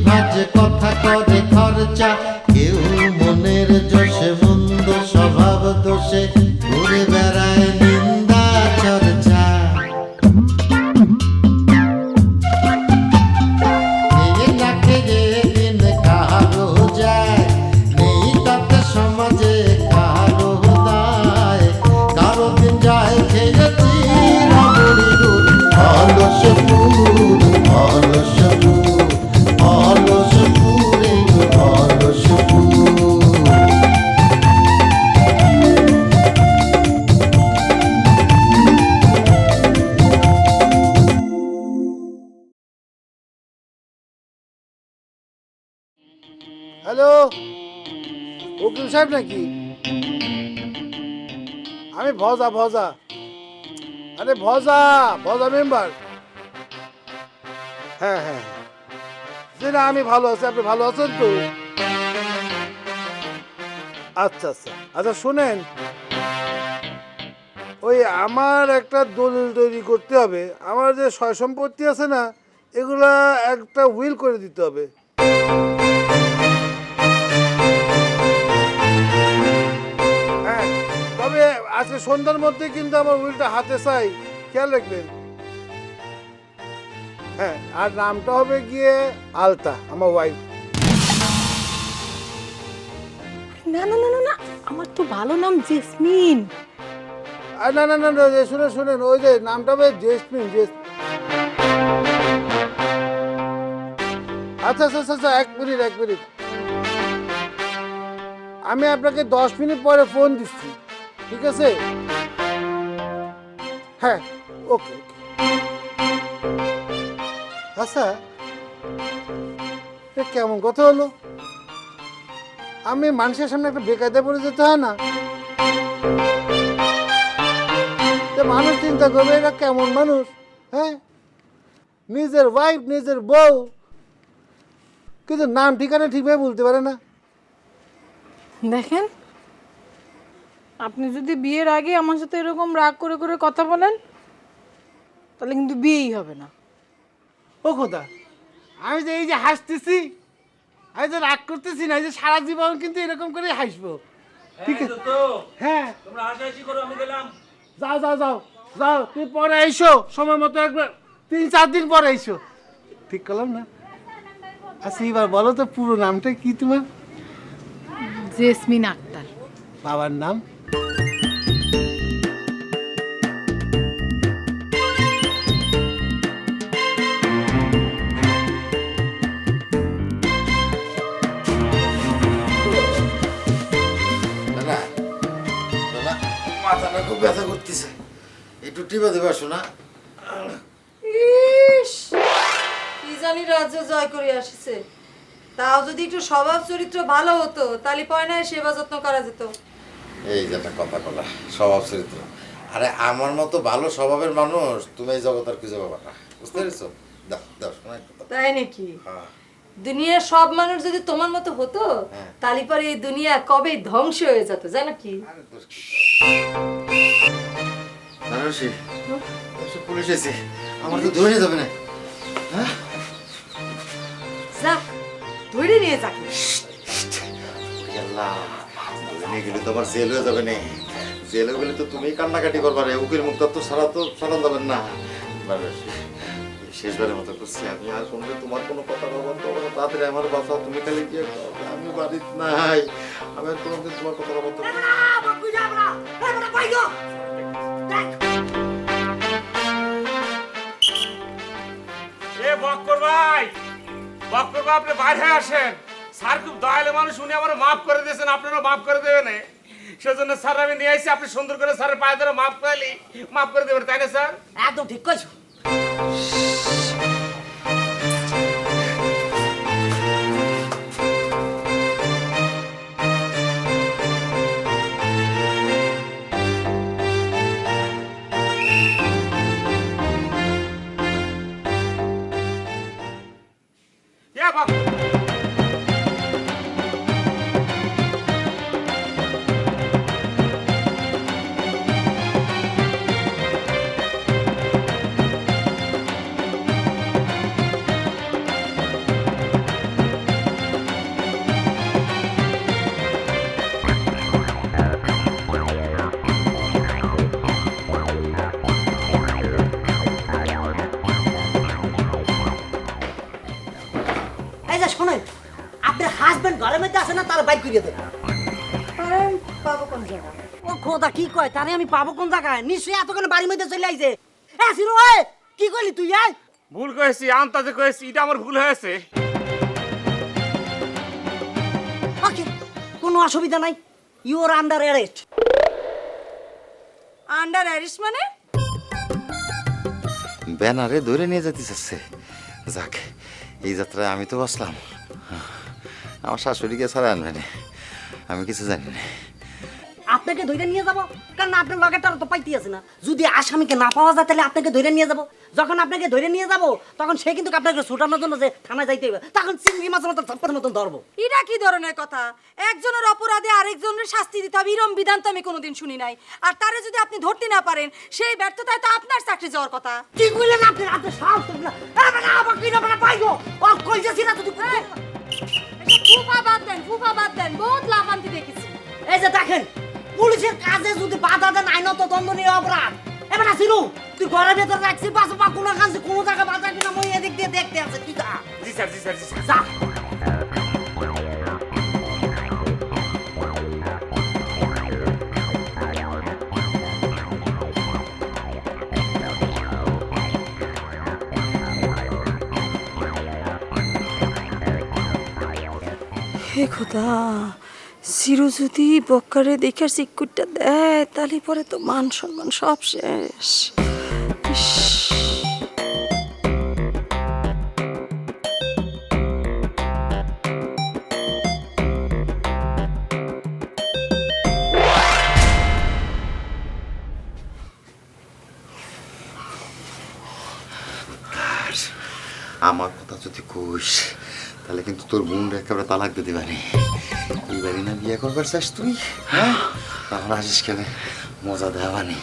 ভাজে কথা করে খরচা, কেউ মনের যশে মন্দ স্বভাব দোষে ঘুরে বেড়ায় নিন্দা চর্চা। খেয়ে না খেয়ে দিন কারো যায়, নেই তাতে সমাজে কারো দায়, কারো দিন যায় খেয়েছি রাবড়ি দুধ। অলস পুর, অলস পুর, অলস পুরে অলস পুর। হ্যালো, উকিল সাহেব নাকি? আমি ভজা ভজা, আরে ভজা ভজা মেম্বার। হ্যাঁ হ্যাঁ হ্যাঁ, জি না আমি ভালো আছি, আপনি ভালো আছেন তো? আচ্ছা আচ্ছা আচ্ছা, শোনেন, ওই আমার একটা দলিল তৈরি করতে হবে। আমার যে সয় সম্পত্তি আছে না, এগুলা একটা উইল করে দিতে হবে। হ্যাঁ, তবে আজকে সন্ধ্যার মধ্যে কিন্তু আমার উইলটা হাতে চাই, খেয়াল রাখবেন। হ্যাঁ, আর নামটা হবে গিয়ে আলতা, আমার ওয়াইফ। না না না না না, আমার তো ভালো নাম জেসমিন। আর না না না না, শুনেন শুনেন, ওই যে নামটা হবে জেসমিন। আচ্ছা আচ্ছা আচ্ছা, এক মিনিট এক মিনিট, আমি আপনাকে 10 মিনিট পরে ফোন দিচ্ছি, ঠিক আছে? হ্যাঁ, ওকে ওকে। আচ্ছা, এটা কেমন কথা হলো? আমি মানুষের সামনে একটা বেকায়দা পড়ে যেতে হয় না? মানুষ চিন্তা করবে এটা কেমন মানুষ। হ্যাঁ, নিজের ওয়াইফ নিজের বউ, কিন্তু নাম ঠিকানা ঠিকভাবে বলতে পারে না। দেখেন, আপনি যদি বিয়ের আগে আমার সাথে এরকম রাগ করে করে কথা বলেন, তাহলে কিন্তু বিয়েই হবে না। ও খোদা, আমি যে এই যে হাসতেছি, আমি যে রাগ করতেছি না, এই যে সারা জীবন কিন্তু এরকম করে হাসবো, ঠিক আছে? হ্যাঁ, তোমরা হাসাহাসি করো, আমি গেলাম। যাও যাও যাও যাও, তুমি পরে আইসো সময় মতো, একবার 3-4 দিন পরে আইসো, ঠিক করলাম না? আচ্ছা, এবার বলো তো পুরো নামটা কি তোমার? জেসমিন আক্তার। বাবার নাম? দাদা, দাদা, মাথাটা খুব ব্যথা করতেছে, একটু টিপা দেবে শোনা। ইস, কি জানি রাজ্য জয় করে আসছে। তাও যদি একটু স্বভাব চরিত্র ভালো হতো, তাহলে পয়নায় সেবা যত্ন করা যেত। এই যে একটা কথা বলা, স্বভাব চরিত্র, আরে আমার মতো ভালো স্বভাবের মানুষ তুমি এই জগৎ আর খুঁজে পাবা না, বুঝতে পেরেছো? দাও দাও শোনা একটু দাও। তাই নাকি? হ্যাঁ। দুনিয়ার সব মানুষ যদি তোমার মতো হতো, হ্যাঁ। তাহলে পরে এই দুনিয়া কবে ধ্বংস হয়ে যেত, জানো কি? আরে দোষ কি? নারসি, পুলিশ এসে আমার তো ধরে নিয়ে যাবে না। হ্যাঁ, যাক, ধরে নিয়ে যাক। আল্লাহ, ধরে নিয়ে গেলে তো আমার জেল হয়ে যাবে না। জেলে গেলে তো তুমি কান্নাকাটি করবা রে, উকিল মুক্তার তো সারান যাবেন না। শেষবারের মতো করছি, আমি আর কোনদিন তোমার কোনো কথা বলবো না, তাড়াতাড়ি আমার বাঁচাও, তুমি খালি গিয়ে আমি বাড়িতে নাই, আমি আর কোনোদিন তোমার কথা বলতে পারবো না। এ বক্কর ভাই, বক্কর ভাই, আপনি বাইরে আসেন। স্যার খুব দয়ালু মানুষ, উনি আমার মাফ করে দিয়েছেন, আপনারও মাফ করে দেবেন। সেজন্য স্যার আমি নিয়ে আসছি, আপনি সুন্দর করে স্যারের পায়ে ধরে মাফ পাইলি, মাফ করে দেবেন, তাই না স্যার? একদম ঠিক কইছো। এ বক্কর, এই যে শোনেন, আপনার হাজবেন্ড ঘরের মধ্যে আছে না, তার বাইর করিয়ে দেন। পারেন পাবো কোন জায়গা? ও খোদা, কি কয় তারে আমি পাবো কোন জায়গায়? নিশ্চয়ই এতক্ষণ বাড়ির মধ্যে চলে আইছে। সিরু ওই কি করলি তুই? ভুল করেছি, আন্তাজে করেছি, এটা আমার ভুল হয়েছে। ওকে, কোনো অসুবিধা নাই, you are under arrest. Under arrest মানে? ব্যানারে ধরে নিয়ে যেতে চাচ্ছে। যাক, এই যাত্রায় আমি তো বসলাম, আমার শাশুড়িকে ছাড়া আনবে না, আমি কিছু জানি না। আপনাকে ধরে নিয়ে যাব, কারণ আপনার লগেটার তো পাইতে আছে না। যদি আসামিকে না পাওয়া যায় তাহলে আপনাকে ধরে নিয়ে যাব। যখন আপনাকে ধরে নিয়ে যাব তখন সে কিন্তু আপনাকে ছুটানোর জন্য যে থানায় যাইতে হবে, তখন চিংড়ি মাছের মতো থাপ্পড়ের মতন ধরবো। এটা কি ধরনের কথা? একজনের অপরাধে আরেকজনের শাস্তি দিতে হবে, এরম বিধান তো আমি কোনোদিন শুনি নাই। আর তারে যদি আপনি ধরতে না পারেন, সেই ব্যর্থতায় তো আপনার চাকরি যাওয়ার কথা। কি কইলেন আপনি? আপনি সাহস করলেন আবার কি না পাইবো আর কই যাচ্ছি না তুই? ফুফা বাদ দেন, বহুত লাফান্তি দেখেছি। এই যে দেখেন, পুলিশের কাজে যদি বাধা দেন আইনত দণ্ডনীয় অপরাধ। এবার আসিল তুই ঘরের ভেতর রাখছি, পাশে পা কোনো কাছে কোনো জায়গা বাধা কিনা মই এদিক দিয়ে দেখতে আছে। তুই যা। জি স্যার, জি স্যার, জি স্যার। যা। হে খোদা, সিরু যদি বক্কারে দেখে সিকুটটা দেয় তাহলে পরে তো মান সম্মান সব শেষ। ইস। আমার কথা যদি কইস তাহলে কিন্তু তোর বোন একেবারে তালাক দিতে পারি। এই বাড়ি না বিয়ে করবার চাস তুই? হ্যাঁ, তখন আসিস কেন, মজা দেওয়ানি।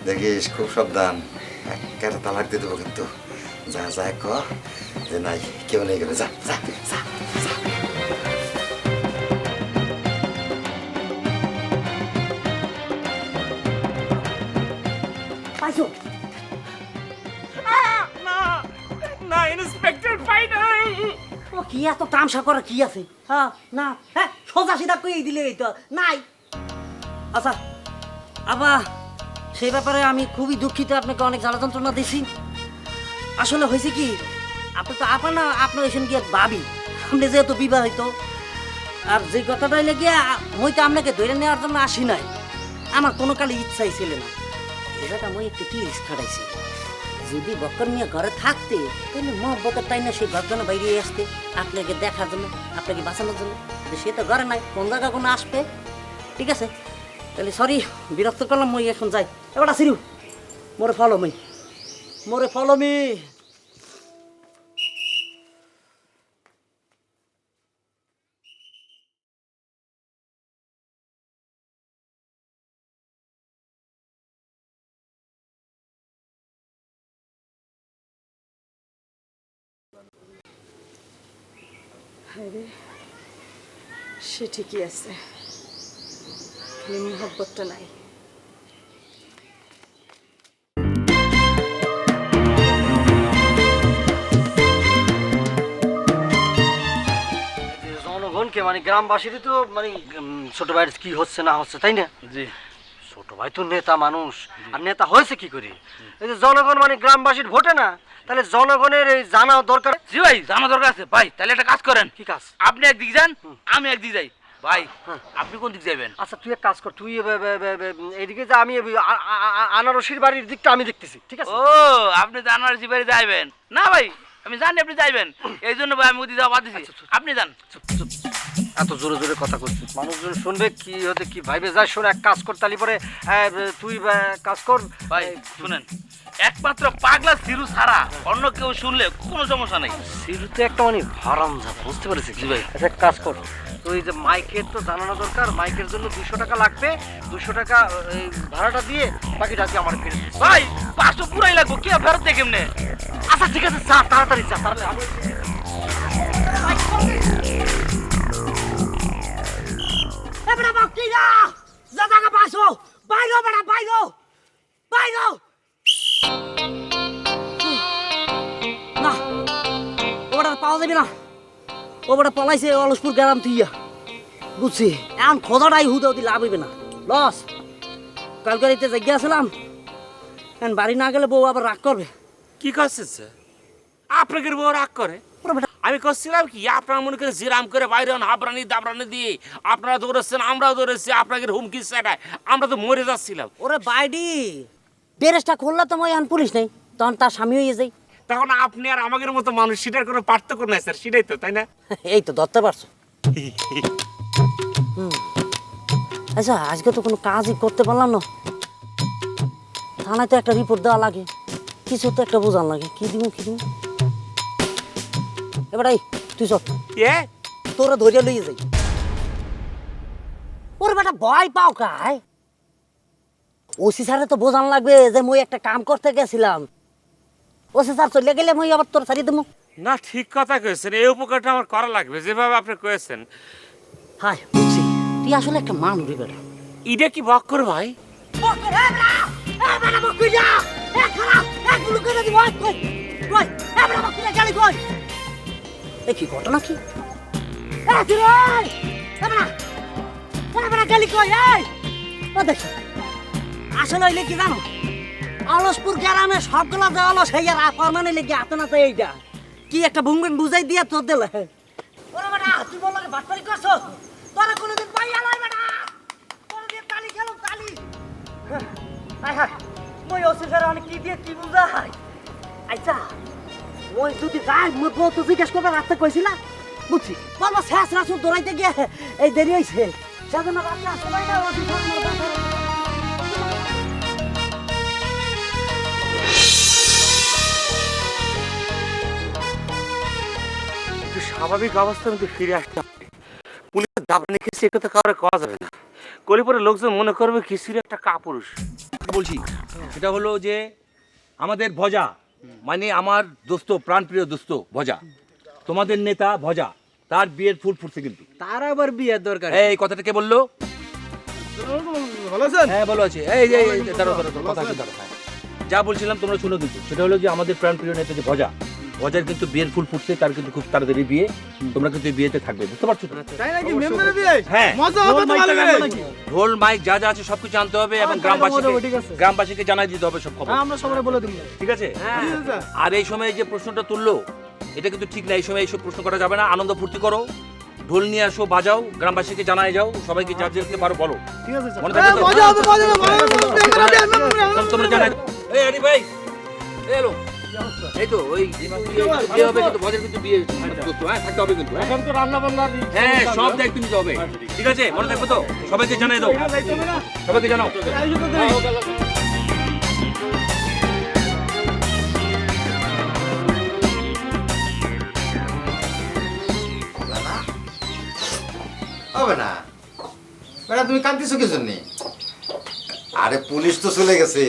দেখিস খুব সাবধান, একেবারে তালাক দিয়ে দেবো কিন্তু। যা যা ক যে নাই কেউ নেই গেলে, যা যা যা যা। পাইছো? না না, ইন্সপেক্টর পাই নাই। ও কি এত তামসা করা কি আছে? হ্যাঁ না, হ্যাঁ সোজা সিধা কই দিলে এই তো নাই। আচ্ছা আবা, সেই ব্যাপারে আমি খুবই দুঃখিত, আপনাকে অনেক জ্বালা যন্ত্রণা দিছি। আসলে হয়েছে কি, আপনি তো আপা না, আপনার এসে গিয়ে ভাবি, আপনি যেহেতু বিবাহিত, আর যে কথাটাই লেগে মই তো আপনাকে ধরে নেওয়ার জন্য আসি নাই, আমার কোনো কালে ইচ্ছাই ছিল না। এলাকা মই একটু টিরিস খাটাইছি, যদি বক্কর নিয়ে ঘরে থাকতে তাহলে মহব্বতের টাই না সেই ঘরখানা বাইরে আসতে আপনাকে দেখার জন্য, আপনাকে বাঁচানোর জন্য। সে তো ঘরে নাই, কোন জায়গা কোনো আসবে। ঠিক আছে, তাহলে সরি, বিরক্ত করলাম, মই এখন যাই। এবার আসিরু, মোরে ফলো মি, মোরে ফলো মি। সে ঠিকই আছে, খালি মোহব্বতটা নাই। জনগণকে মানে গ্রামবাসীরই তো মানে ছোট ভাইয়ের কি হচ্ছে না হচ্ছে, তাই না? জি, ছোট ভাই তো নেতা মানুষ, আর নেতা হয়েছে কি করে? এই যে জনগণ মানে গ্রামবাসীর ভোটে না, তাহলে জনগণের এই জানা দরকার। জি ভাই, জানা দরকার আছে ভাই। তাহলে একটা কাজ করেন। কি কাজ? আপনি একদিক যান, আমি একদিক যাই। ভাই আপনি কোন দিক যাবেন? আচ্ছা তুই এক কাজ কর, তুই এইদিকে যা, আমি আনারসির বাড়ির দিকটা আমি দেখতেছি, ঠিক আছে? ও, আপনি জানার জিবারে যাইবেন না ভাই? আমি জানি আপনি যাইবেন, এই জন্য ভাই আমি ওদিকে যাওয়া বাদ দিছি। আপনি যান। এত জোরে জোরে কথা করছিস, মানুষজন শুনবে, কি হতে কি ভাইবে যায়। শোন, এক কাজ কর, তালি পরে তুই কাজ কর। ভাই শুনেন, একমাত্র পাগলা সিরু ছাড়া অন্য কেউ শুনলে কোনো সমস্যা নেই। সিরু তো একটা মানে হারাম যাবে, বুঝতে পেরেছিস? জি ভাই। আচ্ছা এক কাজ কর, তুই যে মাইকের তো জানানো দরকার, মাইকের জন্য 200 টাকা লাগবে, 200 টাকা এই ভাড়াটা দিয়ে বাকিটা কি আমার ফেরত দিস। ভাই 500 পুরাই লাগবো, কি ফেরত দিয়ে কেমনে? আচ্ছা ঠিক আছে, যা তাড়াতাড়ি যা, তাড়াতাড়ি। ও বেটা পলাইছে অলসপুর গ্রাম তুইয়া বুঝছি এখন খোঁজাটাই হুদা হতে লাভ হইবে না লস কালকে রাইতে জায়গা আসলাম এখন বাড়ি না গেলে বউ আবার রাগ করবে কি করছেন স্যার আপনাকে বউ রাগ করে ওরে বেটা আমি করছিলাম কি আপনারা মনে করে জিরাম করে বাইরে হাবরানি দাবরানি দিয়ে আপনারা দৌড়েছেন আমরাও দৌড়েছি আপনাকে হুমকি সেটাই আমরা তো মরে যাচ্ছিলাম। ওরে বাইডি ড্রেসটা খুললে তো মই এখন পুলিশ নেই তখন তার স্বামী হয়ে যাই তখন আপনি আর আমাদের মতো মানুষ সেটার কোনো পার্থক্য নাই স্যার, সেটাই তো, তাই না? এই তো ধরতে পারছো আচ্ছা আজকে তো কোনো কাজই করতে পারলাম না থানায় তো একটা রিপোর্ট দেওয়া লাগে কিছু তো একটা বোঝান লাগে কি দিব এবার এই তুই চল এ তোরা ধরিয়া লইয়ে যাই ওর বেটা ভয় পাও কায় ওসি স্যারে তো বোঝান লাগবে যে মই একটা কাম করতে গেছিলাম ওসি স্যার চলে গেলে মই আবার তোর ছাড়িয়ে দেবো না, ঠিক কথা কয়েছেন, এই উপকারটা আমার করা লাগবে যেভাবে আপনি কয়েছেন। হাই বুঝছি তুই আসলে একটা মানুষ রে বেটা ইডে কি বক্কর ভাই? কি ঘটনা কি আসলে হইলে কি জানো অলসপুর গ্রামে সবগুলা যে অলস হইয়া মানে লেগে আতো না তো এইটা কি একটা ভুং ভুং বুঝাই দিয়া তোর দিলে ওরে বেটা তুই বল লাগে বাটপারি করছো তোরা কোনোদিন পাইয়া লয় বেটা তোরা দিয়ে তালি খেলো তালি হাই হাই মই ওসি স্যার অনেক কি দিয়ে কি বুঝাই আচ্ছা ওই যদি যাই মই বউ তো জিজ্ঞেস করবে রাস্তা কইছি না বুঝছি বলবো শেষ রাসুর দৌড়াইতে গিয়ে এই দেরি হয়েছে সেজন্য রাস্তা সময় না ওসি স্যার আমার কথা একটু স্বাভাবিক অবস্থার মধ্যে ফিরে আসতে হবে। পুলিশের দাবনি খেয়েছে এটা তো কারো কওয়া যাবে না, কলিপুরে লোকজন মনে করবে খিসির একটা কাপুরুষ। বলছি সেটা হলো যে আমাদের ভজা মানে আমার দোস্ত প্রাণপ্রিয় দোস্ত ভজা তোমাদের নেতা ভজা তার বিয়ের ফুল ফুটছে কিন্তু তার আবার বিয়ের দরকার। এই কথাটা কে বললো? ভালো আছেন? হ্যাঁ ভালো আছে। এই যে দাঁড়াও কথা আছে দাঁড়াও। হ্যাঁ যা বলছিলাম তোমরা শুনো কিন্তু সেটা হলো যে আমাদের প্রাণপ্রিয় নেতা যে ভজা ভজার কিন্তু বিয়ের ফুল ফুটছে, তার কিন্তু খুব তাড়াতাড়ি বিয়ে, তোমরা কিন্তু এই বিয়েতে থাকবে, বুঝতে পারছো তো? তাই নাকি মেম্বারের বিয়ে? হ্যাঁ মজা হবে তো ভালো নাকি? ঢোল মাইক যা যা আছে সবকিছু আনতে হবে এবং গ্রামবাসীকে জানাই দিতে হবে সব খবর, আমরা সবাই বলে দিব। ঠিক আছে? আর এই সময় যে প্রশ্নটা তুললো এটা কিন্তু ঠিক না, এই সময় এইসব প্রশ্ন করা যাবে না। আনন্দ ফুর্তি করো, ঢোল নিয়ে আসো, বাজাও, গ্রামবাসীকে জানাই যাও, সবাইকে যার যেতে পারো বলো, ঠিক আছে স্যার। মনে থাকবে তো? মজা হবে মজা হবে। তোমরা জানাই। এই আরে ভাই এলো এই তো ওই বিয়ে হবে কিন্তু ভজের কিন্তু বিয়ে করতে হ্যাঁ থাকতে হবে কিন্তু এখন তো রান্না বান্না হ্যাঁ সব দায়িত্ব নিতে হবে, ঠিক আছে? মনে থাকবে তো? সবাইকে জানাই দাও, সবাইকে জানাও। হবে না বেটা, তুমি কাঁদতেছো কি জন্যে? আরে পুলিশ তো চলে গেছে,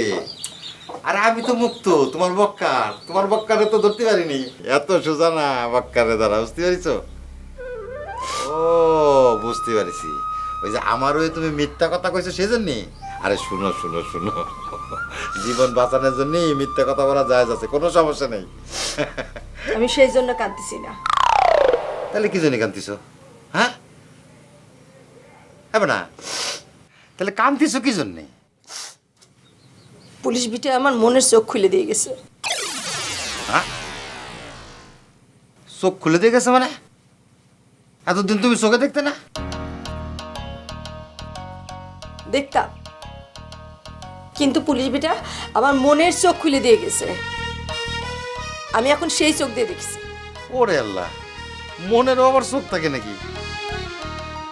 আরে আমি তো মুক্ত, তোমার বক্কারে তো ধরতে পারিনি। এত সোজা না বক্কারে দ্বারা, বুঝতে পারিছো? ও বুঝতে পারিছি, ওই যে আমার ওই তুমি মিথ্যা কথা কইছো সেই জন্যে। আরে শুনো শুনো শুনো, জীবন বাঁচানোর জন্যই মিথ্যা কথা বলা যায় যাচ্ছে, কোনো সমস্যা নেই। আমি সেই জন্য কাঁদতেছি না। তাহলে কি জন্য কাঁদতেছো? হ্যাঁ হবে না, তাহলে কাঁদতেছো কি জন্যে? পুলিশ বিটে আমার মনের চোখ খুলে দিয়ে গেছে। হ্যাঁ চোখ খুলে দিয়ে গেছে মানে? এতদিন তুমি চোখে দেখতে না? দেখতাম, কিন্তু পুলিশ বিটা আমার মনের চোখ খুলে দিয়ে গেছে। আমি এখন সেই চোখ দিয়ে দেখছি। ওরে আল্লাহ, মনেরও আবার চোখ থাকে নাকি?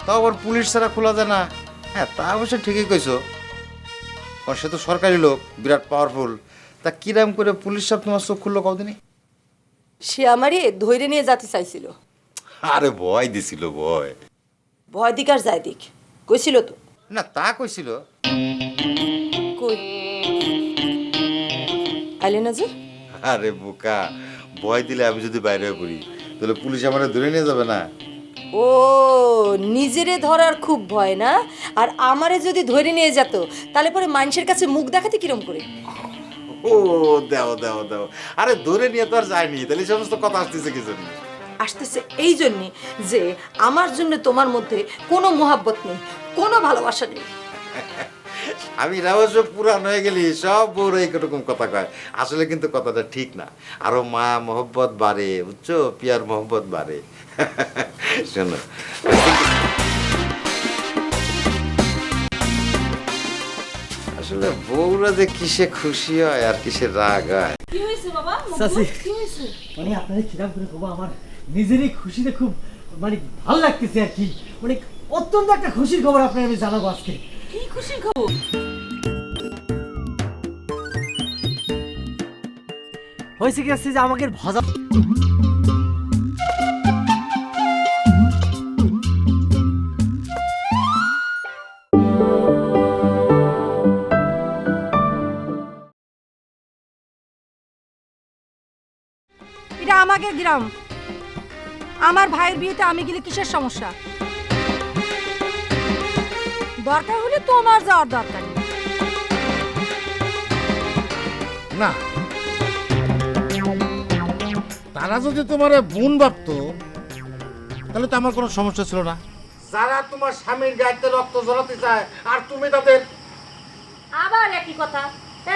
তাও আবার পুলিশ ছাড়া খোলা যায় না? হ্যাঁ তা অবশ্য ঠিকই কইছো, কারণ সে তো সরকারি লোক, বিরাট পাওয়ারফুল। তা কিরাম করে পুলিশ সব তোমার চোখ খুললো কদিনই? সে আমারই ধৈর্য নিয়ে যেতে চাইছিল। আরে ভয় দিছিল, ভয়। ভয় দিক আর যায় দিক কইছিল তো। না তা কইছিল। কই আইলে না যে? আরে বোকা, ভয় দিলে আমি যদি বাইরে হয়ে পড়ি তাহলে পুলিশ আমার ধরে নিয়ে যাবে না? ও নিজেরে ধরার খুব ভয় না? আর আমারে যদি ধরে নিয়ে যেত তাহলে পরে মানুষের কাছে মুখ দেখাতে কিরম করে? ও দেও দেও দেও, আরে ধরে নিয়ে তো আর যায়নি, তাহলে এই সমস্ত কথা আসতেছে কি জন্য? আসতেছে এই জন্যে যে আমার জন্য তোমার মধ্যে কোনো মোহাব্বত নেই, কোনো ভালোবাসা নেই। আমি রাওয়াজ পুরান হয়ে গেলি সব বউরা এইরকম কথা কয়, আসলে কিন্তু কথাটা ঠিক না। আরো মায়া মোহব্বত বাড়ে, বুঝছো, পিয়ার মোহব্বত বাড়ে। শোনো, আসলে বউরা যে কিসে খুশি হয় আর কিসে রাগ হয়। চাচি মানে আপনাদের খিরাম করে খুব আমার নিজেরই খুশিতে খুব মানে ভালো লাগতেছে আর কি, মানে অত্যন্ত একটা খুশির খবর আপনার আমি জানাবো আজকে। কি খুশির খবর? হয়েছে কি আছে যে আমাকে ভজা এটা আমাকে গ্রাম, আমার ভাইয়ের বিয়েতে আমি গেলে কিসের সমস্যা? দরকার হলে তোমার যাওয়ার দরকার নেই। না, তারা যদি তোমার বোন ভাবতো তাহলে তো আমার কোনো সমস্যা ছিল না। যারা তোমার স্বামীর গায়ে রক্ত ঝরাতে চায় আর তুমি তাদের আবার একই কথা।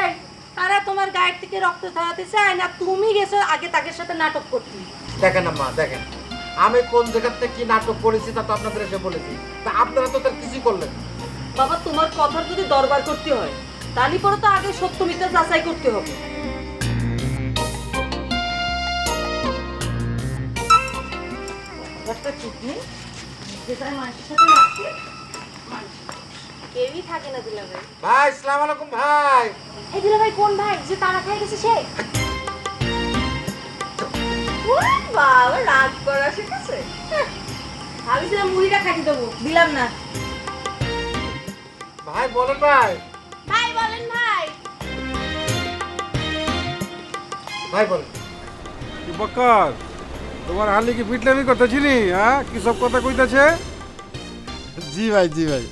এই, তারা তোমার গায়ের থেকে রক্ত ঝরাতে চায় না তুমি গেছো আগে তাদের সাথে নাটক করতে? দেখেন আম্মা, দেখেন আমি কোন জায়গার থেকে কি নাটক করেছি তা তো আপনাদের এসে বলেছি, তা আপনারা তো তার কিছুই করলেন না। বাবা, তোমার কথার যদি দরবার করতে হয় তাহলে পরে তো আগে সত্য মিথ্যা যাচাই করতে হবে। একটা চিটনি যেখানে মানুষের সাথে লাগছে কেউই থাকে না। দিলা ভাই, ভাই আসসালামু আলাইকুম। ভাই এই দিলা ভাই কোন ভাই যে তারা খাই গেছে সে? বাবা রাগ করা শিখেছে। ভাবিছিলাম মুড়িটা খাইতে দেবো, দিলাম না। ভাই বলেন ভাই। ভাই বলেন ভাই। ভাই বলেন। বক্কর, তোমার হালি কি পিটলামি করতেছিলি? হ্যাঁ, কি সব কথা কইতাছে? জি ভাই, জি ভাই।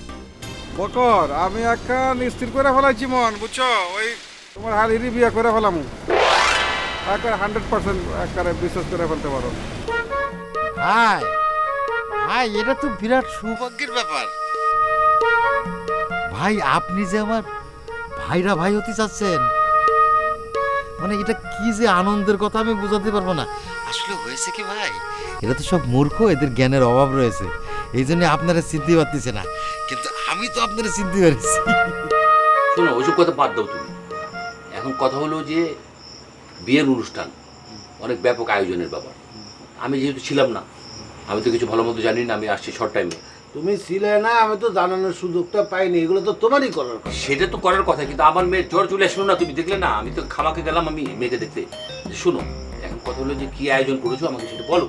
বক্কর, আমি একটা স্থির করে ফেলাইছি মন, বুঝছো? ওই তোমার হালিরই বিয়া করে ফেলাম, একবার 100% একবারে বিশ্বাস করে ফেলতে পারো। ভাই ভাই এটা তো বিরাট সৌভাগ্যের ব্যাপার। ভাই আপনি যে আমার ভাইরা ভাই হতে চাচ্ছেন, মানে এটা কি যে আনন্দের কথা আমি বোঝাতে পারবো না। আসলে হয়েছে কি ভাই, এরা তো সব মূর্খ, এদের জ্ঞানের অভাব রয়েছে, এই জন্য আপনারা চিনতে পারতেছে না, কিন্তু আমি তো আপনারা চিনতে পারছি। শোনো, ওইসব কথা বাদ দাও তুমি। এখন কথা হলো যে বিয়ের অনুষ্ঠান অনেক ব্যাপক আয়োজনের ব্যাপার। আমি যেহেতু ছিলাম না, আমি তো কিছু ভালো মতো জানি না, আমি আসছি শর্ট টাইমে। তুমি ছিলে না, আমি তো জানানোর সুযোগটা পাইনি, এগুলো তো তোমারই করার কথা। সেটা তো করার কথা, কিন্তু আমার মেয়ে জ্বর চলে আসলো না, তুমি দেখলে না? আমি তো খামাকে গেলাম আমি মেয়েকে দেখতে। শোনো, এখন কথা হলো যে কি আয়োজন করেছো আমাকে সেটা বলো।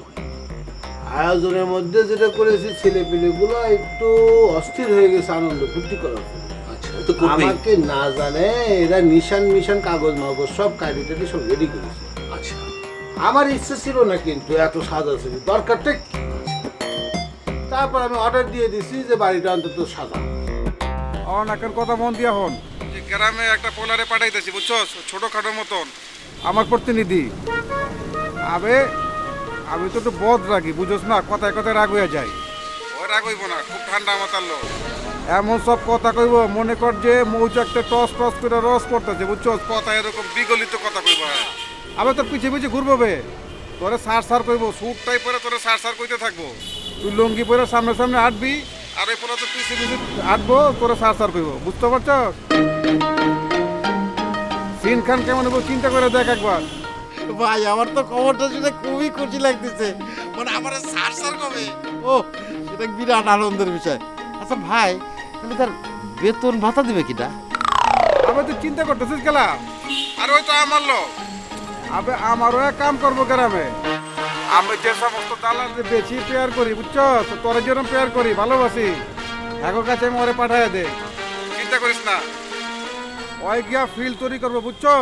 আয়োজনের মধ্যে যেটা করেছি, ছেলেপিলেগুলো একটু অস্থির হয়ে গেছে আনন্দ ফুর্তি করার জন্য। আচ্ছা, তো করবেই। আমাকে না জানে এরা নিশান মিশান কাগজ মাগজ সব কাটি টাটি সব রেডি করেছে। আচ্ছা, আমার ইচ্ছে ছিল না কিন্তু এত সাজাসাজি দরকারটা কি। তারপর আমি অর্ডার দিয়ে দিছি যে বাড়িটা অন্তত সাজা। আমার নাকের কথা মন দিয়া হন, যে গ্রামে একটা পোলারে পাঠাইতেছি, বুঝছো? ছোটখাটো মতন আমার প্রতিনিধি। আমি তো একটু বদ রাগি, বুঝোস না? কথায় কথায় রাগ হয়ে যায়। ওই রাগ হইব না, খুব ঠান্ডা মাথার লোক। এমন সব কথা কইব মনে কর যে মৌচাকটা টস টস করে রস পড়তেছে, বুঝছো? কথা এরকম বিগলিত কথা কইব। হ্যাঁ, আবার তোর পিছিয়ে পিছিয়ে ঘুরবো বে, তোরে সার সার কইব, স্যুট টাই পরে তোরে সার সার কইতে থাকবো। তুই লুঙ্গি পরে সামনে সামনে হাঁটবি, আর এই পরে তো পিছিয়ে পিছিয়ে হাঁটবো, তোরে সার সার কইব, বুঝতে পারছো? সিন খান কেমন হবো চিন্তা করে দেখ একবার। ভাই আমার তো খবরটা শুনে খুবই খুশি লাগতেছে, মানে আমার সার সার কবে, ও এটা বিরাট আনন্দের বিষয়। আচ্ছা ভাই, তাহলে তার বেতন ভাতা দিবে কিটা? আমি তো চিন্তা করতেছিস গেলা, আর ওই তো আমার লোক। আবে আমারও এক কাম করবো গ্রামে। আমি যে সমস্ত দালাল বেশি পেয়ার করি, বুঝছো? তো তোর যেরকম পেয়ার করি, ভালোবাসি, এখন কাছে আমি ওরে পাঠাইয়া দে, চিন্তা করিস না। ওই গিয়া ফিল তৈরি করবো, বুঝছো?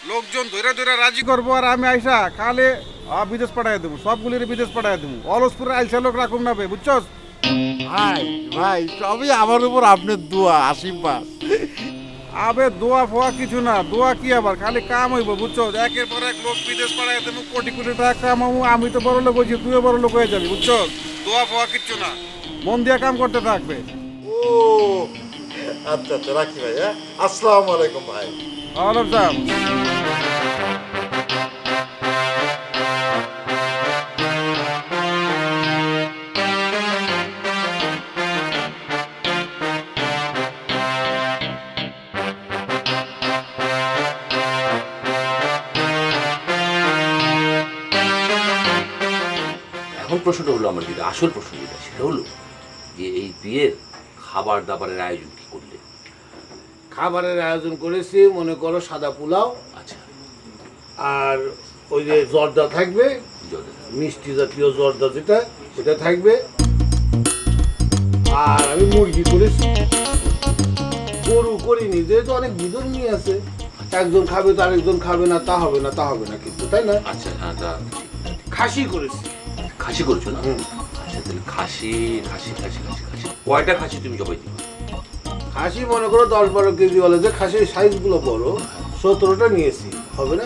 লোকজন ধরে ধরে রাজি করবো, আর আমি আইসা খালে বিদেশ পাঠাইয়া দেবো, সবগুলির বিদেশ পাঠাইয়া দেবো। অলসপুরে আইসা লোক রাখুন না বে, বুঝছো? ভাই ভাই সবই আমার উপর আপনার দোয়া আশীর্বাদ। আবে দোয়া ফোয়া কিছু না, দোয়া কি আবার খালি কাম হইব বুঝছো, একের পর এক লোক বিদেশ পাড়ায় দেবো, কোটি কোটি টাকা কামাবো, আমি তো বড় লোক হয়েছি, তুইও বড় লোক হয়ে যাবি বুঝছো। দোয়া ফোয়া কিচ্ছু না, মন দিয়ে কাম করতে থাকবে। ও আচ্ছা আচ্ছা, রাখি ভাই। হ্যাঁ, আসসালামু আলাইকুম ভাই। ওয়ালাইকুম সালাম। এখন প্রশ্নটা হলো আমার যেটা আসল প্রশ্ন যেটা, সেটা হলো যে এই বিয়ের খাবার দাবারের আয়োজন কি করলে? খাবারের আয়োজন করেছি, মনে করো সাদা পোলাও, আচ্ছা, আর ওই যে জর্দা থাকবে, জলে মিষ্টি জাতীয় জর্দা যেটা, ওটা থাকবে। আর আমি মুরগি করেছি, গরু করিনি, যেহেতু অনেক বিধর নিয়ে আছে, একজন খাবে তো আরেকজন খাবে না, তা হবে না, তা হবে না কিন্তু, তাই না? আচ্ছা, হ্যাঁ, তা খাসি করেছি। খাসি করেছো না? আচ্ছা, তাহলে খাসি খাসি খাসি খাসি খাসি কয়টা খাসি তুমি জবাই দিবে? খাসি মনে করো 10-12 কেজি বলে, যে খাসির সাইজগুলো বড়, 17টা নিয়েছি, হবে না?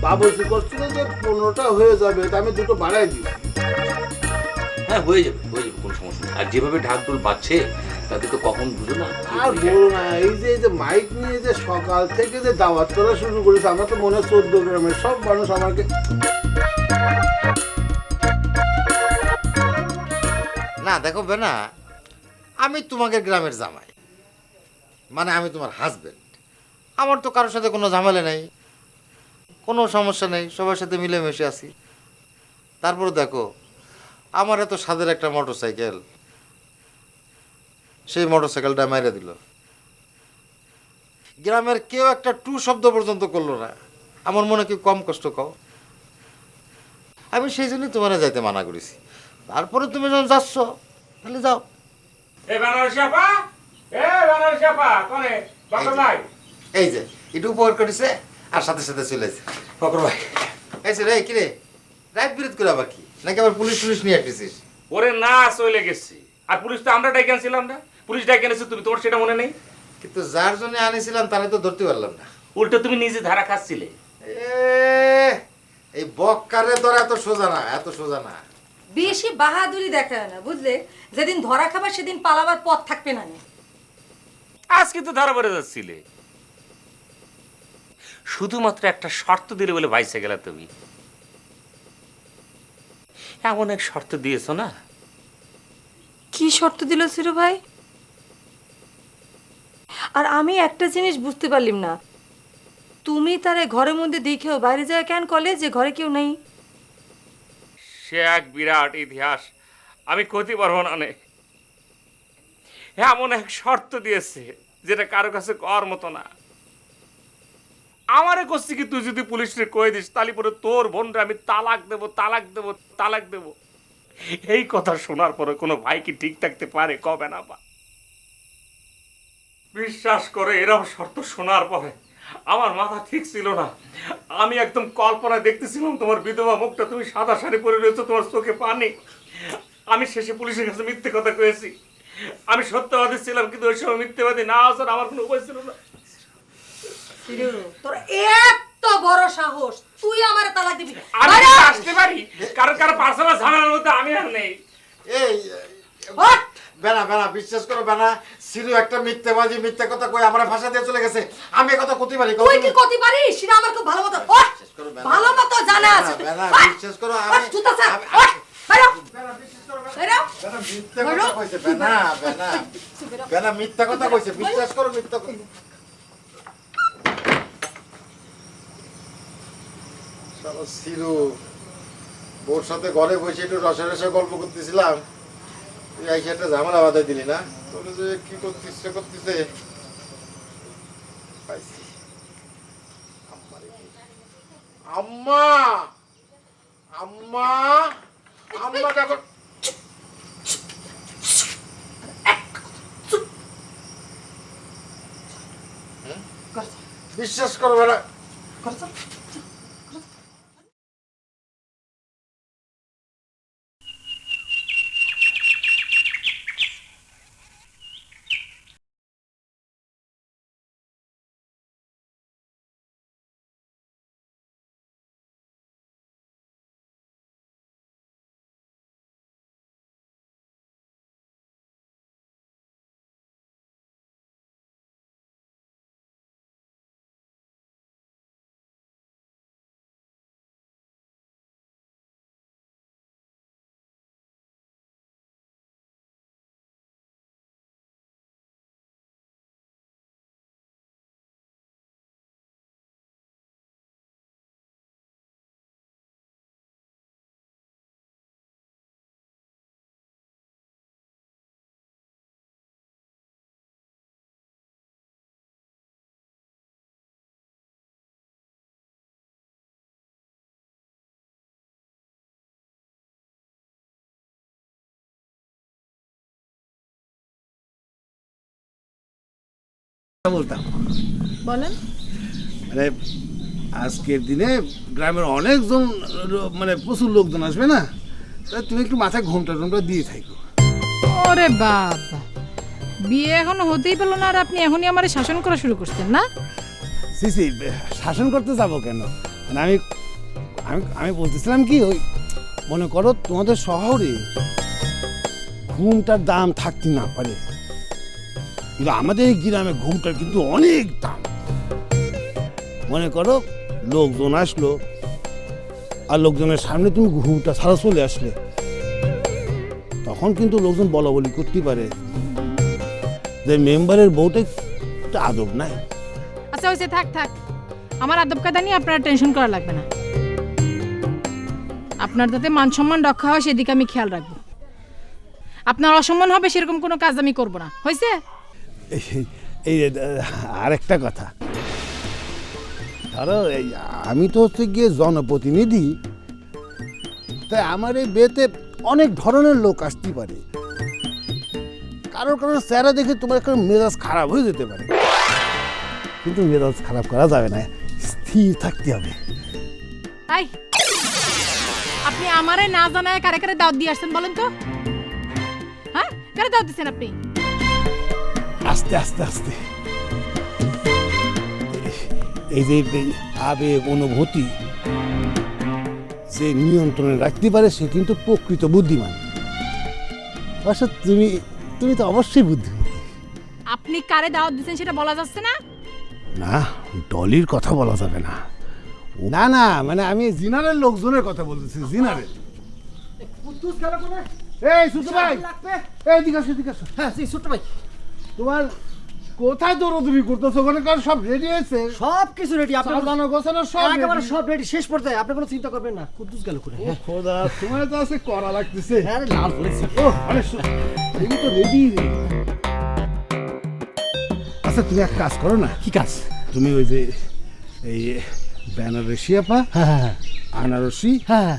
বাবুর্চি করছিল যে 15টা হয়ে যাবে, তা আমি 2টো বাড়াই দিই। হ্যাঁ, হয়ে যাবে কোনো সমস্যা নেই। আর যেভাবে ঢাকঢোল বাজছে তাতে তো কখন বুঝো না কি আর হয়ে যায়। বলো না, এই যে মাইক নিয়ে যে সকাল থেকে যে দাওয়াত করা শুরু করেছে, আমরা তো মনে হয় 14 গ্রামের সব মানুষ আমাকে। না দেখো বেনা, আমি তোমাদের গ্রামের জামাই, মানে আমি তোমার হাজবেন্ড। আমার তো কারোর সাথে কোনো ঝামেলা নেই, কোনো সমস্যা নেই, সবার সাথে মিলেমিশে আছি। তারপরে দেখো, আমার এত স্বাদের একটা মোটর সাইকেল, সেই মোটর সাইকেলটা মেরে দিল। গ্রামের কেউ একটা টু শব্দ পর্যন্ত করলো না। আমার মনে কি কম কষ্ট কও? আমি সেই জন্যই তোমার যাইতে মানা করেছি। তারপরে তুমি যখন যাচ্ছ তাহলে যাও। এ বেনারসি আপা, বেনারসি আপা, কোনে বাকর ভাই? এই যে একটু উপকার করেছে আর সাথে সাথে চলেছে। বাকর ভাই, এই রে কিরে, রাত বিরোধ করে আবার কি, নাকি আবার পুলিশ টুলিশ নিয়ে আসতেছিস? ওরে না, চলে গেছি। আর পুলিশ তো আমরা ডাইকে আনছিলাম না, পুলিশ ডাইকে এনেছো তুমি, তোমার সেটা মনে নেই? কিন্তু যার জন্য আনিছিলাম তাহলে তো ধরতে পারলাম না। উল্টো তুমি নিজে ধারা খাচ্ছিলে। এই বক্কারে ধরা এত সোজা না, এত সোজা না। বেশি বাহাদুরি দেখায় না, বুঝলে? যেদিন ধরা খাবার সেদিন পালাবার পথ থাকবে না। আজকে তো ধরা পড়ে যাচ্ছিলে, শুধুমাত্র একটা শর্ত দিলে বলে বাইসে গেলা তুমি। এমন এক শর্ত দিয়েছো না। কি শর্ত দিল সিরু ভাই? আর আমি একটা জিনিস বুঝতে পারলাম না, তুমি তারে ঘরের মধ্যে দেখেও বাইরে যায় কেন কলে যে ঘরে কেউ নেই? সে এক বিরাট ইতিহাস, আমি কইতে পারবো না নে। এমন এক শর্ত দিয়েছে যেটা কারো কাছে কর মতো না। আমারে করছি কি, তুই যদি পুলিশে কয়ে দিস তাহলে পরে তোর বোনরা আমি তালাক দেব, তালাক দেব, তালাক দেব। এই কথা শোনার পরে কোনো ভাই কি ঠিক থাকতে পারে? কবে না বা। বিশ্বাস করে, এরকম শর্ত শোনার পরে আমার মাথা ঠিক ছিল না। আমি একদম কল্পনায় দেখতেছিলাম তোমার বিধবা মুখটা, তুমি সাদা শাড়ি পরে রয়েছো, তোমার চোখে পানি। আমি শেষে পুলিশের কাছে মিথ্যে কথা কয়েছি। আমি সত্যবাদী ছিলাম, কিন্তু ওই সময় মিথ্যেবাদী না আসার আমার কোনো উপায় ছিল না। তোর এত বড় সাহস, তুই আমারে তালাক দিবি? আমি আসতে পারি, কারণ কারো পার্সোনাল ঝামেলার মধ্যে আমি আর নেই। এই বেনা বেনা, বিশ্বাস করো বেনা, সিরু একটা মিথ্যেবাজি, মিথ্যে কথা কই আমরা ভাষা দিয়ে চলে গেছে। আমি কথা কইতে পারি? তুই কি করতে পারিস সেটা আমার খুব ভালো মতো ভালো মতো জানা আছে। বেনা বিশ্বাস করো, আমি জুতা স্যার বাইরো বাইরো, মিথ্যে কথা কইছে বেনা, বেনা বেনা মিথ্যা কথা কইছে, বিশ্বাস করো মিথ্যা কথা। শালা সিরু, ওর সাথে ঘরে বসে একটু রসে রসে গল্প করতেছিলাম, তুই এসে একটা ঝামেলা বাধাই দিলি না? তোর যে কি করতেছে করতেছে পাইছি। আম্মা আম্মা আম্মা দেখো, বিশ্বাস করবে না। বলতাম বলেন। মানে আজকের দিনে গ্রামের অনেকজন মানে প্রচুর লোকজন আসবে না, তা তুমি একটু মাথায় ঘোমটা টোমটা দিয়ে থাকো। ওরে বাবা, বিয়ে এখনো হতেই পেলো না আর আপনি এখনই আমারে শাসন করা শুরু করছেন না? সিসি শাসন করতে যাব কেন, মানে আমি আমি আমি বলতেছিলাম কি, ওই মনে করো তোমাদের শহরে ঘুমটার দাম থাকতে না পারে, কিন্তু আমাদের এই গ্রামে ঘুমটার কিন্তু অনেক দাম। মনে করো লোকজন আসলো আর লোকজনের সামনে তুমি ঘুমটা ছাড়া চলে আসলে, তখন কিন্তু লোকজন বলা বলি করতে পারে যে মেম্বারের বউটা একটু আদব নাই। আচ্ছা হয়েছে, থাক থাক, আমার আদব কায়দা নিয়ে আপনার টেনশন করা লাগবে না। আপনার যাতে মান সম্মান রক্ষা হয় সেদিকে আমি খেয়াল রাখবো। আপনার অসম্মান হবে সেরকম কোনো কাজ আমি করব না, হয়েছে? এই আরেকটা কথা, ধরো আমি তো হচ্ছে গিয়ে জনপ্রতিনিধি, তাই আমার এই বিয়েতে অনেক ধরনের লোক আসতে পারে, কারোর কারোর চেহারা দেখে তোমার একটা মেজাজ খারাপ হয়ে যেতে পারে, কিন্তু মেজাজ খারাপ করা যাবে না, স্থির থাকতে হবে। তাই আপনি আমারে না জানায় কারে কারে দাওয়াত দিয়ে আসছেন বলেন তো? হ্যাঁ, কারে দাওয়াত দিচ্ছেন আপনি? আস্তে আস্তে আস্তে, এই যে আবেগ অনুভূতি যে নিয়ন্ত্রণে রাখতে পারে সে কিন্তু প্রকৃত বুদ্ধিমান। অবশ্য তুমি তুমি তো অবশ্যই বুদ্ধিমতী। আপনি কারে দাওয়াত দিচ্ছেন সেটা বলা যাচ্ছে না? না, ডলির কথা বলা যাবে না। না না, মানে আমি জিনারের লোকজনের কথা বলতেছি, জিনারের। এই ছোট ভাই, এই দিকে আসো, দিকে আসো। হ্যাঁ জি ছোট ভাই, তোমার কোথায় দৌড়দৌড়ি করতেছো? ওখানে কার সব রেডি হয়েছে? সব কিছু রেডি, আপনার সাজানো গোছানো সব একেবারে ready? সব রেডি, শেষ পর্যায়ে, আপনি কোনো চিন্তা করবেন না। কুদ্দুস গেল করে। ও খোদা, তোমার তো আছে করা লাগতেছে। হ্যাঁ রে, লাল বলেছি। ও আরে তুমি তো রেডি। আচ্ছা তুমি এক কাজ করো না। কি কাজ? তুমি ওই যে এই বেনারসি আপা, হ্যাঁ আনারসি হ্যাঁ,